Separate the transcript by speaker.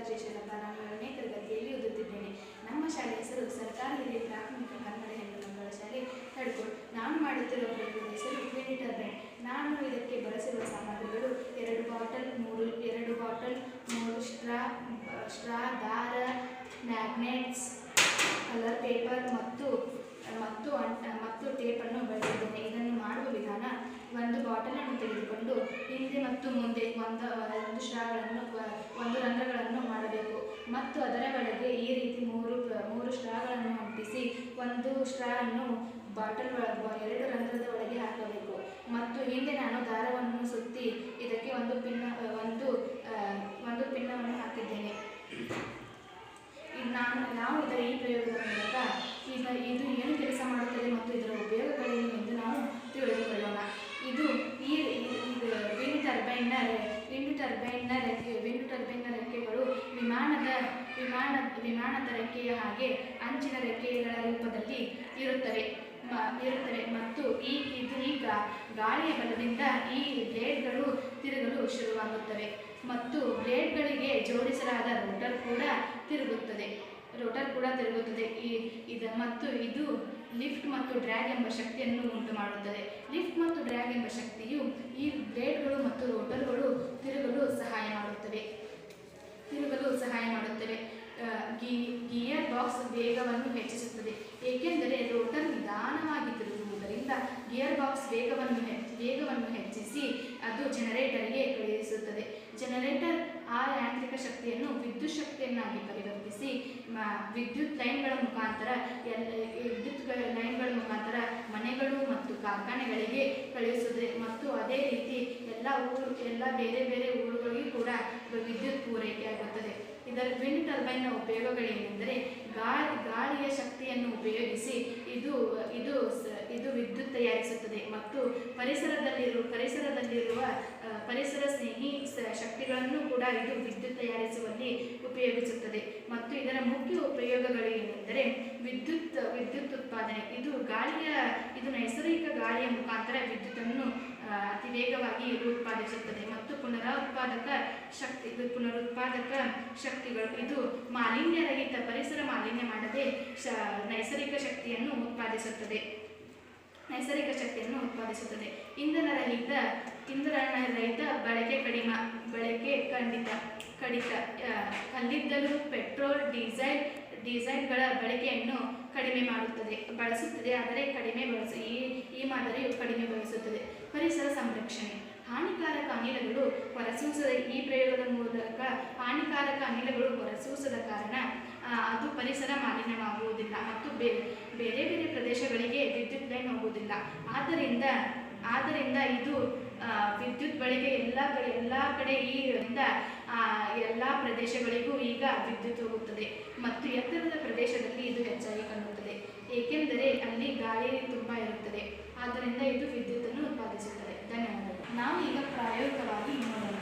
Speaker 1: ಶ್ವೇತಾ ಶೇಷರಪ್ಪ. ನಾನು 7ನೇ ತರಗತಿಯಲ್ಲಿ ಓದುತ್ತಿದ್ದೇನೆ. ನಮ್ಮ ಶಾಲೆ ಹೆಸರು ಸರ್ಕಾರಿ ಹಿರಿಯ ಪ್ರಾಥಮಿಕ ಕನ್ನಡ ಹೆಣ್ಣು ಮಕ್ಕಳ ಶಾಲೆ ತಡ್ಕೋಡು. ನಾನು ಮಾಡುತ್ತಿರುವ ಪ್ರಯೋಗದ ಹೆಸರು ವಿಂಡ್ ಟರ್ಬೈನ್. ನಾನು ಇದಕ್ಕೆ ಬಳಸಿರುವ ಸಾಮಗ್ರಿಗಳು 2 ಬಾಟಲ್, 3 ಸ್ಟ್ರಾ, ದಾರ, ಮ್ಯಾಗ್ನೆಟ್ಸ್, ಕಲರ್ ಪೇಪರ್ ಮತ್ತು ಟೇಪನ್ನು ಬಳಸಿದ್ದೇನೆ. ಇದನ್ನು ಮಾಡುವ ವಿಧಾನ: ಒಂದು ಬಾಟಲನ್ನು ತೆಗೆದುಕೊಂಡು ಹಿಂದೆ ಮತ್ತು ಮುಂದೆ ಒಂದು ರಂಧ್ರಗಳನ್ನು ಮಾಡಬೇಕು ಮತ್ತು ಅದರ ಒಳಗೆ ಈ ರೀತಿ ಮೂರು ಸ್ಟ್ರಾಗಳನ್ನು ಅಂಟಿಸಿ ಒಂದು ಸ್ಟ್ರಾವನ್ನು ಬಾಟಲ್ 2 ರಂಧ್ರದ ಒಳಗೆ ಹಾಕಬೇಕು ಮತ್ತು ಹಿಂದೆ ನಾನು ದಾರವನ್ನು ಸುತ್ತಿ ಇದಕ್ಕೆ ಒಂದು ಪಿನ್ನವನ್ನು ಹಾಕಿದ್ದೇನೆ. ನಾವು ಇದರ ಈ ಪ್ರಯೋಗದ ಮೂಲಕ ಇದು ಏನು ಕೆಲಸ ಮಾಡುತ್ತದೆ ಮತ್ತು ಇದರ ಉಪಯೋಗಗಳೇನು ಎಂದು ನಾವು ತಿಳಿದುಕೊಳ್ಳೋಣ. ಇದು ವಿಂಡ್ ಟರ್ಬೈನ್ನ ರೆಕ್ಕೆಗಳು ವಿಮಾನದ ರೆಕ್ಕೆಯ ಹಾಗೆ ಅಂಚಿನ ರೆಕ್ಕೆಗಳ ರೂಪದಲ್ಲಿ ಇರುತ್ತವೆ ಮತ್ತು ಈಗ ಗಾಳಿಯ ಬಲದಿಂದ ಈ ಬ್ಲೇಡ್ಗಳು ತಿರುಗಲು ಶುರುವಾಗುತ್ತವೆ ಮತ್ತು ಬ್ಲೇಡ್ಗಳಿಗೆ ಜೋಡಿಸಲಾದ ರೋಟರ್ ಕೂಡ ತಿರುಗುತ್ತದೆ. ಇದು ಲಿಫ್ಟ್ ಮತ್ತು ಡ್ರ್ಯಾಗ್ ಎಂಬ ಶಕ್ತಿಯನ್ನು ಉಂಟು ಮಾಡುತ್ತದೆ. ಲಿಫ್ಟ್ ಮತ್ತು ಡ್ರ್ಯಾಗ್ ಎಂಬ ಶಕ್ತಿಯು ಈ ಬ್ಲೇಡ್ಗಳು ಮತ್ತು ರೋಟರ್ಗಳು ತಿರುಗಲು ಸಹಾಯ ಮಾಡುತ್ತವೆ. ಗಿಯರ್ ಬಾಕ್ಸ್ ವೇಗವನ್ನು ಹೆಚ್ಚಿಸುತ್ತದೆ, ಏಕೆಂದರೆ ರೋಟರ್ ನಿಧಾನವಾಗಿ ತಿರುಗುವುದರಿಂದ ಗಿಯರ್ ಬಾಕ್ಸ್ ವೇಗವನ್ನು ಹೆಚ್ಚಿಸಿ ಅದು ಜನರೇಟರ್ಗೆ ಕಳುಹಿಸುತ್ತದೆ. ಜನರೇಟರ್ ಆ ಯಾಂತ್ರಿಕ ಶಕ್ತಿಯನ್ನು ವಿದ್ಯುತ್ ಶಕ್ತಿಯನ್ನಾಗಿ ಪರಿವರ್ತಿಸಿ ವಿದ್ಯುತ್ ಲೈನ್ಗಳ ಮುಖಾಂತರ ಮನೆಗಳು ಮತ್ತು ಕಾರ್ಖಾನೆಗಳಿಗೆ ಕಳುಹಿಸುತ್ತದೆ ಮತ್ತು ಅದೇ ರೀತಿ ಎಲ್ಲ ಬೇರೆ ಬೇರೆ ಊರುಗಳಿಗೂ ಕೂಡ ವಿದ್ಯುತ್ ಪೂರೈಕೆಯಾಗುತ್ತದೆ. ಇದರ ವಿಂಡ್ ಟರ್ಬೈನ್ನ ಉಪಯೋಗಗಳೇನೆಂದರೆ ಗಾಳಿಯ ಶಕ್ತಿಯನ್ನು ಉಪಯೋಗಿಸಿ ಇದು ವಿದ್ಯುತ್ ತಯಾರಿಸುತ್ತದೆ ಮತ್ತು ಪರಿಸರದಲ್ಲಿರುವ ಪರಿಸರ ಸ್ನೇಹಿ ಶಕ್ತಿಗಳನ್ನು ಕೂಡ ಇದು ವಿದ್ಯುತ್ ತಯಾರಿಸುವಲ್ಲಿ ಉಪಯೋಗಿಸುತ್ತದೆ. ಮತ್ತು ಇದರ ಮುಖ್ಯ ಉಪಯೋಗಗಳು ಏನೆಂದರೆ ವಿದ್ಯುತ್ ಉತ್ಪಾದನೆ. ಇದು ನೈಸರ್ಗಿಕ ಗಾಳಿಯ ಮುಖಾಂತರ ವಿದ್ಯುತ್ತನ್ನು ಅತಿ ವೇಗವಾಗಿ ಉತ್ಪಾದಿಸುತ್ತದೆ ಮತ್ತು ಪುನರುತ್ಪಾದಕ ಶಕ್ತಿಗಳು. ಇದು ಮಾಲಿನ್ಯರಹಿತ ಪರಿಸರ ಮಾಲಿನ್ಯ ಮಾಡದೆ ನೈಸರ್ಗಿಕ ಶಕ್ತಿಯನ್ನು ಉತ್ಪಾದಿಸುತ್ತದೆ. ಇಂಧನ ರಹಿತ ಬಳಕೆ ಕಡಿತ. ಕಲ್ಲಿದ್ದಲು, ಪೆಟ್ರೋಲ್, ಡೀಸೆಲ್ಗಳ ಬಳಕೆಯನ್ನು ಬಳಸುತ್ತದೆ, ಆದರೆ ಈ ಮಾದರಿಯು ಕಡಿಮೆ ಬಳಸುತ್ತದೆ. ಪರಿಸರ ಸಂರಕ್ಷಣೆ. ಹಾನಿಕಾರಕ ಅನಿಲಗಳು ಹೊರಸೂಸದ ಈ ಪ್ರಯೋಗದ ಮೂಲಕ ಹಾನಿಕಾರಕ ಅನಿಲಗಳು ಹೊರಸೂಸದ ಕಾರಣ ಅದು ಪರಿಸರ ಮಾಲಿನ್ಯವಾಗುವುದಿಲ್ಲ ಮತ್ತು ಬೇರೆ ಬೇರೆ ಪ್ರದೇಶಗಳಿಗೆ ವಿದ್ಯುತ್ ಲೈನ್ ಹೋಗುವುದಿಲ್ಲ. ಆದ್ದರಿಂದ ಇದು ವಿದ್ಯುತ್ ಬಳಕೆ ಎಲ್ಲ ಕಡೆ ಎಲ್ಲ ಪ್ರದೇಶಗಳಿಗೂ ಈಗ ವಿದ್ಯುತ್ ಹೋಗುತ್ತದೆ ಮತ್ತು ಎತ್ತರದ ಪ್ರದೇಶದಲ್ಲಿ ಇದು ಹೆಚ್ಚಾಗಿ ಕಾಣುತ್ತದೆ, ಏಕೆಂದರೆ ಅಲ್ಲಿ ಗಾಳಿ ತುಂಬ ಇರುತ್ತದೆ. ಆದ್ದರಿಂದ ಇದು ವಿದ್ಯುತ್ತನ್ನು ಉತ್ಪಾದಿಸುತ್ತದೆ. ಧನ್ಯವಾದಗಳು. ನಾವು ಈಗ ಪ್ರಾಯೋಗಿಕವಾಗಿ ನೋಡೋಣ.